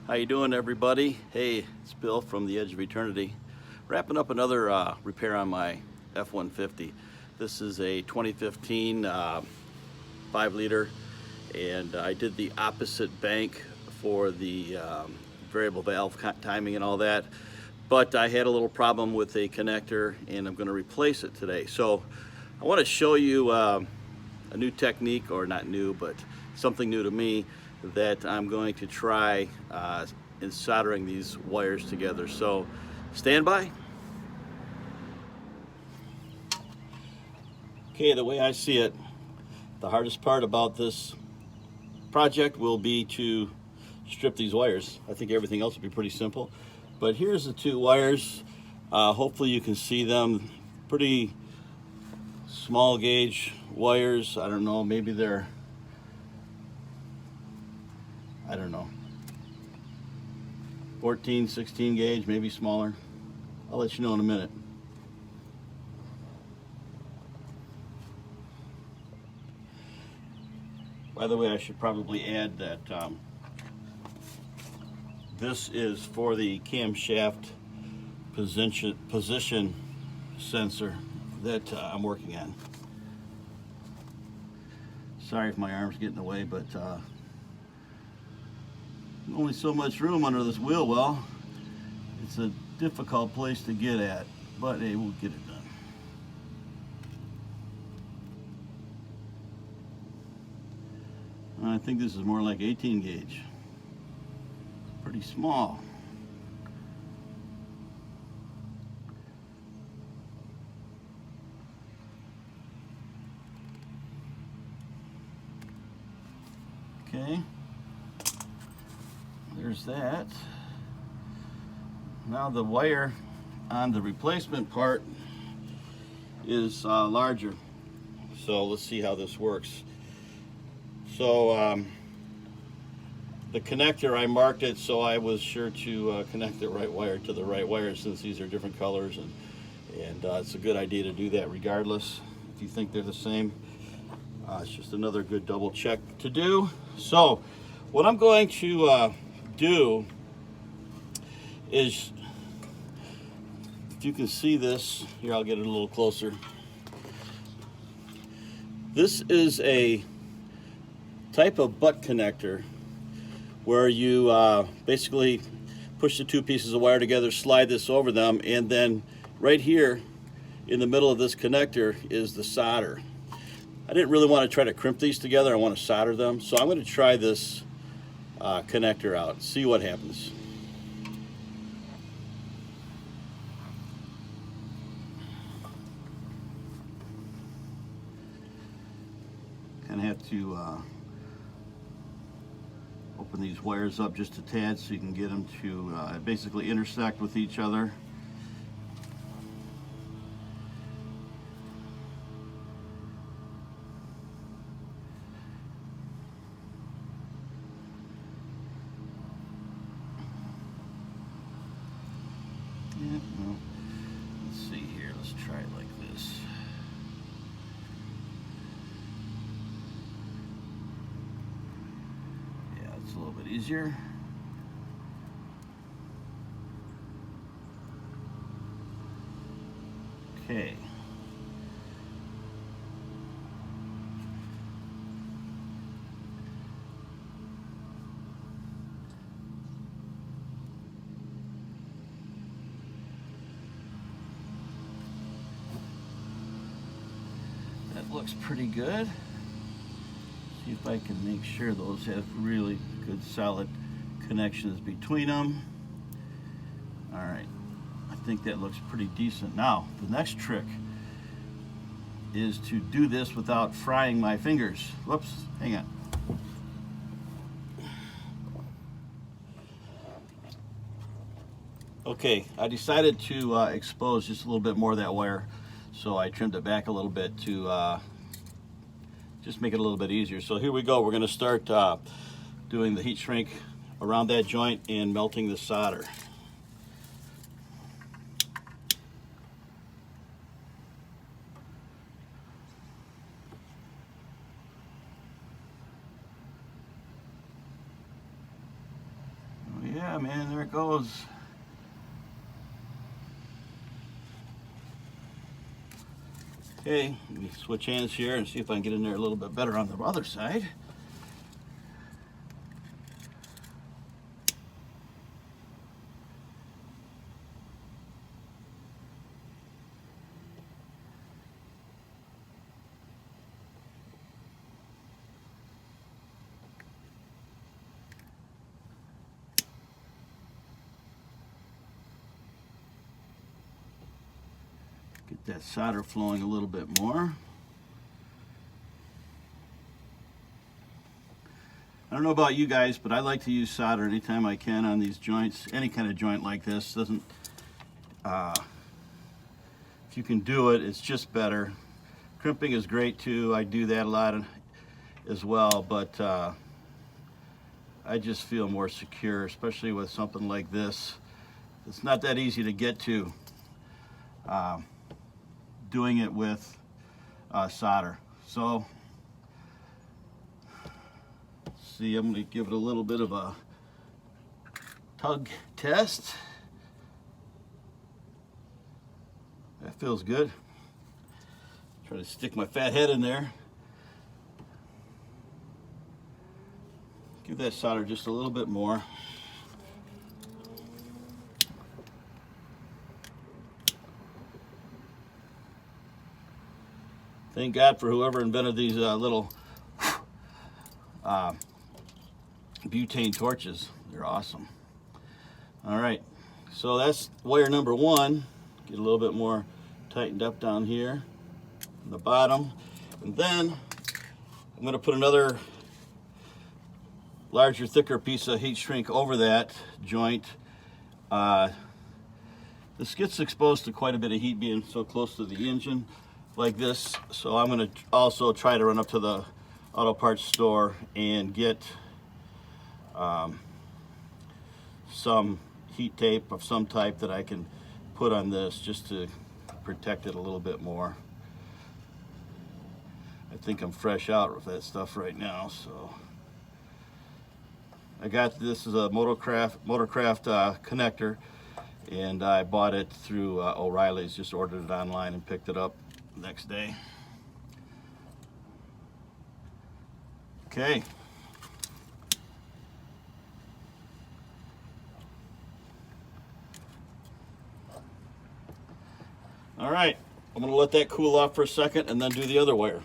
How you doing, everybody? Hey, it's Bill from the Edge of Eternity. Wrapping up another repair on my F-150. This is a 2015 5-liter, and I did the opposite bank for the variable valve timing and all that. But I had a little problem with a connector, and I'm going to replace it today. So I want to show you a new technique, or not new, but something new to me, that I'm going to try in soldering these wires together. So stand by. Okay, the way I see it, the hardest part about this project will be to strip these wires. I think everything else will be pretty simple. But here's the two wires. Hopefully you can see them. Pretty small gauge wires. I don't know, maybe they're, I don't know, 14, 16 gauge, maybe smaller. I'll let you know in a minute. By the way, I should probably add that this is for the camshaft position sensor that I'm working on. Sorry if my arm's getting away, but only so much room under this wheel well. It's a difficult place to get at, but hey, we'll get it done. I think this is more like 18 gauge. Pretty small. Okay. There's that. Now the wire on the replacement part is larger. So let's see how this works. So the connector, I marked it so I was sure to connect the right wire to the right wire, since these are different colors, and it's a good idea to do that regardless if you think they're the same. It's just another good double check to do. So what I'm going to do is, if you can see this here, I'll get it a little closer. This is a type of butt connector where you basically push the two pieces of wire together, slide this over them, and then right here in the middle of this connector is the solder. I didn't really want to try to crimp these together. I want to solder them. So I'm going to try this connector out, see what happens. Kind of have to open these wires up just a tad so you can get them to basically intersect with each other. Yeah, well, let's see here. Let's try it like this. A little bit easier. Okay. That looks pretty good. See if I can make sure those have really good solid connections between them. All right, I think that looks pretty decent. Now, the next trick is to do this without frying my fingers. Whoops, hang on. Okay, I decided to expose just a little bit more of that wire, so I trimmed it back a little bit to just make it a little bit easier. So here we go. We're going to start doing the heat shrink around that joint and melting the solder. Oh yeah. Yeah, man, there it goes. Okay, let me switch hands here and see if I can get in there a little bit better on the other side. Get that solder flowing a little bit more. I don't know about you guys, but I like to use solder anytime I can on these joints. Any kind of joint like this doesn't. If you can do it, it's just better. Crimping is great too. I do that a lot as well, but I just feel more secure, especially with something like this. It's not that easy to get to. Doing it with solder. So, see, I'm going to give it a little bit of a tug test. That feels good. Try to stick my fat head in there. Give that solder just a little bit more. Thank God for whoever invented these little butane torches. They're awesome. All right, so that's wire number one. Get a little bit more tightened up down here on the bottom. And then I'm going to put another larger, thicker piece of heat shrink over that joint. This gets exposed to quite a bit of heat being so close to the engine like this, so I'm going to also try to run up to the auto parts store and get some heat tape of some type that I can put on this just to protect it a little bit more. I think I'm fresh out with that stuff right now, so I got this is a Motorcraft connector, and I bought it through O'Reilly's. Just ordered it online and picked it up next day. Okay. All right, I'm gonna let that cool off for a second and then do the other wire.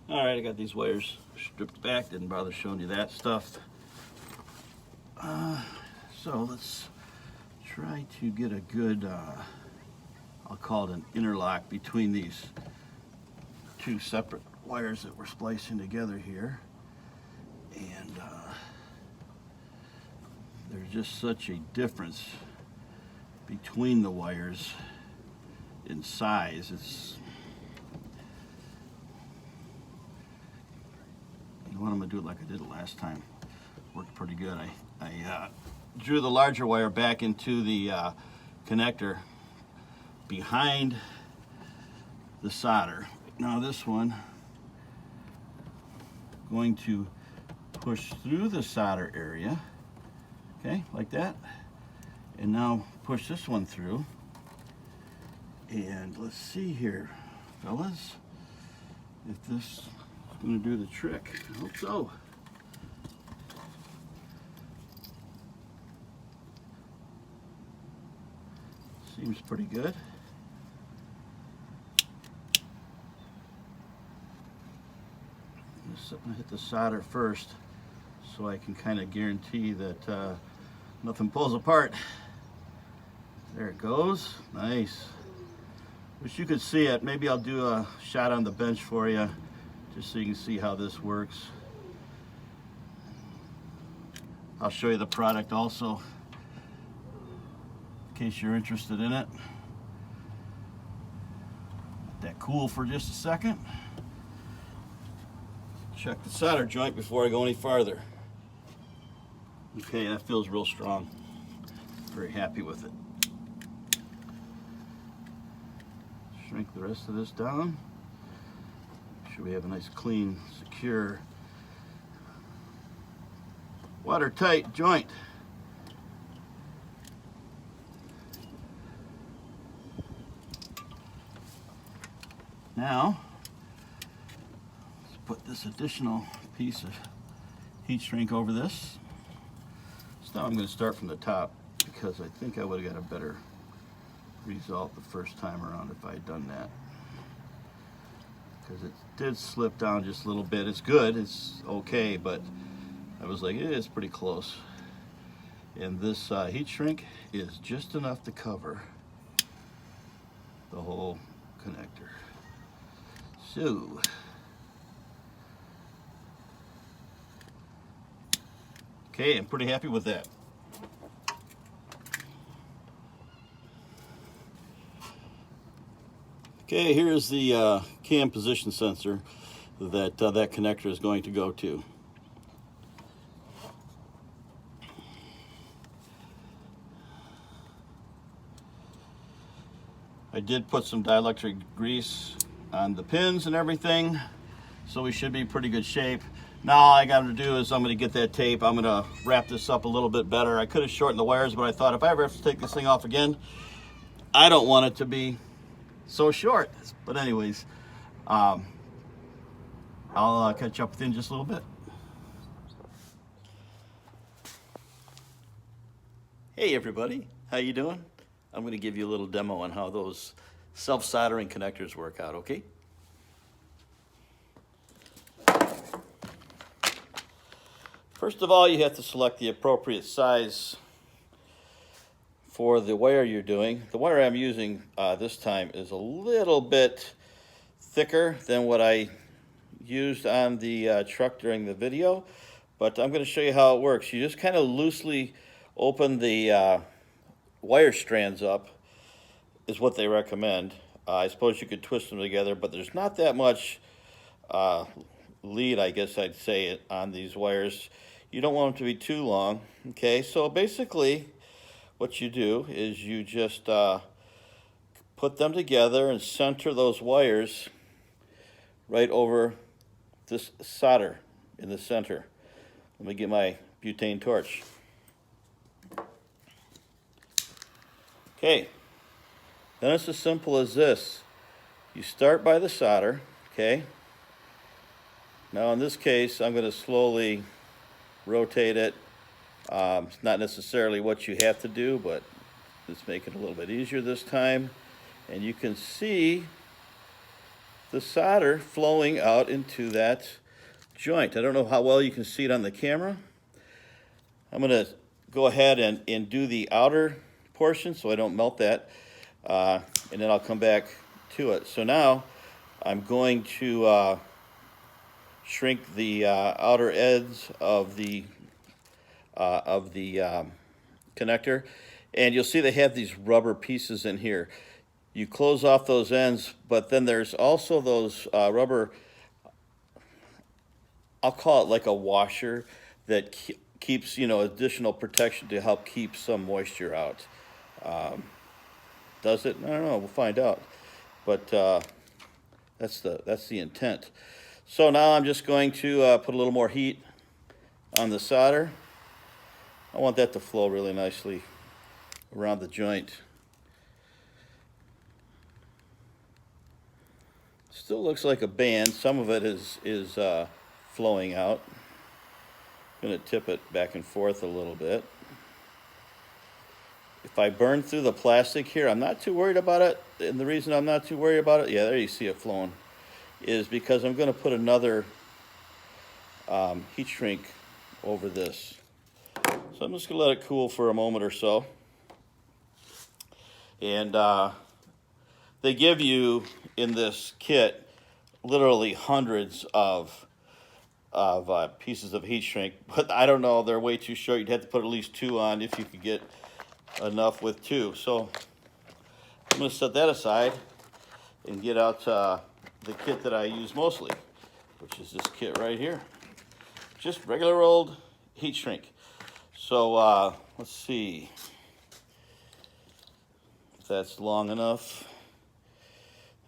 All right, I got these wires stripped back, didn't bother showing you that stuff. So let's try to get a good, I'll call it an interlock between these two separate wires that we're splicing together here. And there's just such a difference between the wires in size. You know what, I'm gonna do it like I did it last time. Worked pretty good. I drew the larger wire back into the connector behind the solder. Now this one, going to push through the solder area, okay, like that, and now push this one through. And let's see here, fellas, if this is going to do the trick. I hope so. Seems pretty good. I'm going to hit the solder first so I can kind of guarantee that nothing pulls apart. There it goes. Nice. Wish you could see it. Maybe I'll do a shot on the bench for you just so you can see how this works. I'll show you the product also in case you're interested in it. Let that cool for just a second. Check the solder joint before I go any farther. Okay, that feels real strong. Very happy with it. Shrink the rest of this down. Make sure we have a nice, clean, secure watertight joint. Now, let's put this additional piece of heat shrink over this. So now I'm going to start from the top because I think I would have got a better result the first time around if I had done that. Because it did slip down just a little bit. It's good, it's okay, but I was like, it's pretty close. And this heat shrink is just enough to cover the whole connector. So, okay, I'm pretty happy with that. Okay, here's the cam position sensor that that connector is going to go to. I did put some dielectric grease on the pins and everything, so we should be in pretty good shape. Now all I got to do is I'm going to get that tape. I'm going to wrap this up a little bit better. I could have shortened the wires, but I thought if I ever have to take this thing off again, I don't want it to be so short. But anyways, I'll catch up with you in just a little bit. Hey everybody, how you doing? I'm going to give you a little demo on how those self-soldering connectors work out, okay? First of all, you have to select the appropriate size for the wire you're doing. The wire I'm using this time is a little bit thicker than what I used on the truck during the video, but I'm going to show you how it works. You just kind of loosely open the wire strands up is what they recommend. I suppose you could twist them together, but there's not that much lead, I guess I'd say, on these wires. You don't want them to be too long. Okay, so basically what you do is you just put them together and center those wires right over this solder in the center. Let me get my butane torch. Okay, then it's as simple as this. You start by the solder, okay? Now in this case, I'm going to slowly rotate it. It's not necessarily what you have to do, but let's make it a little bit easier this time. And you can see the solder flowing out into that joint. I don't know how well you can see it on the camera. I'm going to go ahead and do the outer portion so I don't melt that, and then I'll come back to it. So now I'm going to shrink the outer ends of the connector, and you'll see they have these rubber pieces in here. You close off those ends, but then there's also those rubber, I'll call it like a washer that keeps, you know, additional protection to help keep some moisture out. Does it? I don't know. We'll find out. But that's the intent. So now I'm just going to put a little more heat on the solder. I want that to flow really nicely around the joint. Still looks like a band. Some of it is flowing out. I'm going to tip it back and forth a little bit. If I burn through the plastic here, I'm not too worried about it. And the reason I'm not too worried about it, yeah, there you see it flowing, is because I'm going to put another heat shrink over this. So I'm just going to let it cool for a moment or so. And they give you in this kit literally hundreds of pieces of heat shrink, but I don't know, they're way too short. You'd have to put at least 2 on if you could get enough with 2. So I'm going to set that aside and get out the kit that I use mostly, which is this kit right here. Just regular old heat shrink. So let's see if that's long enough.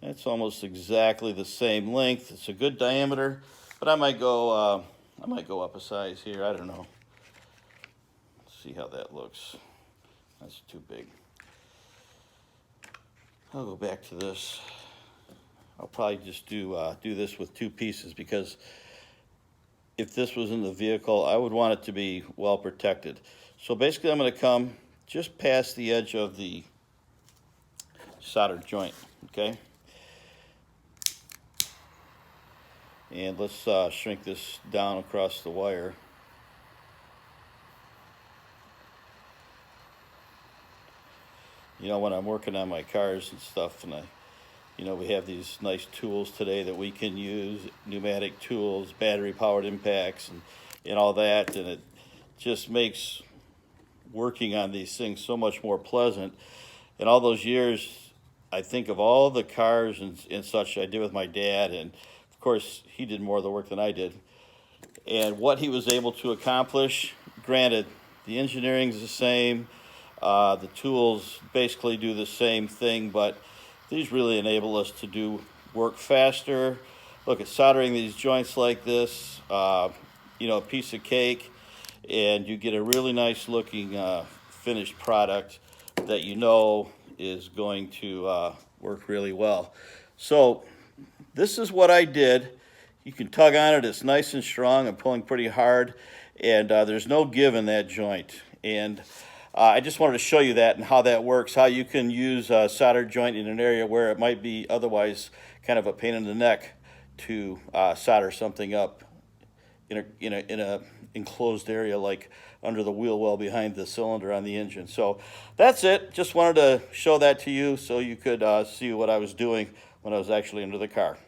That's almost exactly the same length. It's a good diameter, but I might go up a size here. I don't know. See how that looks. That's too big. I'll go back to this. I'll probably just do this with 2 pieces, because if this was in the vehicle, I would want it to be well protected. So basically I'm going to come just past the edge of the solder joint, okay? And let's shrink this down across the wire. You know, when I'm working on my cars and stuff, and we have these nice tools today that we can use, pneumatic tools, battery-powered impacts, and all that, and it just makes working on these things so much more pleasant. And all those years, I think of all the cars and such I did with my dad, and of course, he did more of the work than I did. And what he was able to accomplish, granted, the engineering's the same, the tools basically do the same thing, but these really enable us to do work faster. Look at soldering these joints like this, a piece of cake, and you get a really nice looking finished product that is going to work really well. So this is what I did. You can tug on it, it's nice and strong. I'm pulling pretty hard, and there's no give in that joint. And I just wanted to show you that and how that works, how you can use a solder joint in an area where it might be otherwise kind of a pain in the neck to solder something up in a enclosed area, like under the wheel well behind the cylinder on the engine. So that's it. Just wanted to show that to you so you could see what I was doing when I was actually under the car.